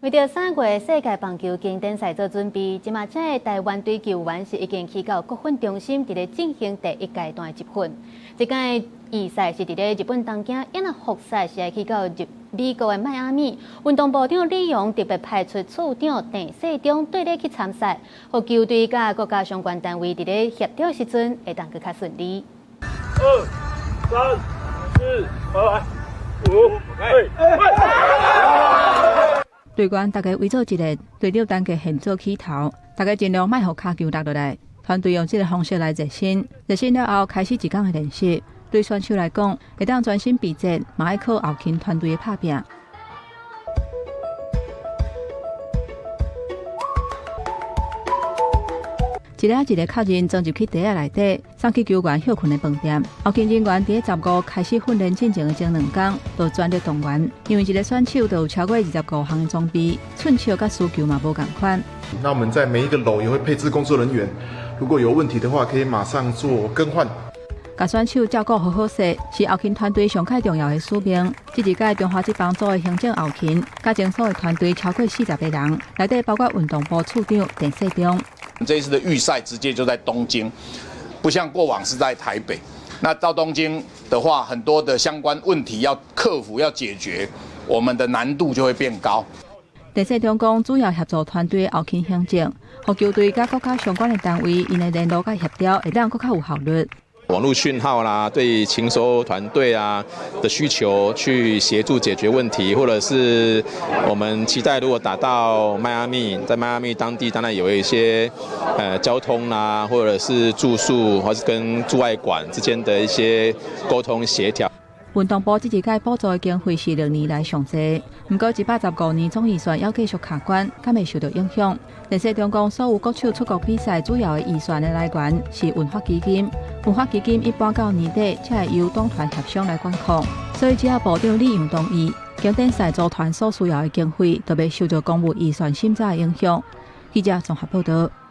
为着3月世界棒球经典赛做准备，即马这台湾队球员是已经去到国训中心，伫咧进行第1阶段的集训。这届预赛是伫咧日本东京，亚那复赛是去到美国的迈阿密。运动部长李勇特别派出处长郑世忠对咧去参赛，互球队甲国家相关单位伫咧协调时阵会当更较顺利。2、3、4、5、队员大家围做一个，队长单个现做起头，大家尽量莫互骹球落落来。团队用这个方式来热身，热身了后开始一天的练习。对选手来讲，会当专心备战，嘛要靠后勤团队的拍拼。一个一个客人装入去袋仔内底，送去球员休困的饭店。后勤人员伫15开始训练进前的前2天，都全力动员，因为一个选手都有超过25项的装备，寸球甲输球嘛无共款。那我们在每一个楼也会配置工作人员，如果有问题的话，可以马上做更换。甲选手照顾好好势，是后勤团队上较重要的使命。这2届中华职棒组的行政后勤，加前所的团队超过40个人，内底包括运动部处长郑世忠。这一次的预赛直接就在东京，不像过往是在台北。那到东京的话，很多的相关问题要克服、要解决，我们的难度就会变高。郑世忠讲，主要协助团队后勤行政，和球队甲国家相关的单位，因的联络甲协调会当更较有效率。网络讯号啦，对勤收团队啊的需求去协助解决问题，或者是我们期待如果打到迈阿密，在迈阿密当地当然有一些交通啦，或者是住宿，或是跟驻外馆之间的一些沟通协调。运动部这2届补助的经费是6年来上济，不过115年总预算要继续卡关，敢未受到影响。郑世忠讲，所有国手出国比赛主要的预算的来源是文化基金，文化基金一般到年底才会由党团协商来管控，所以只要部长李勇同意，经典赛组团所需要的经费，都袂受到公务预算审查的影响。记者综合报道。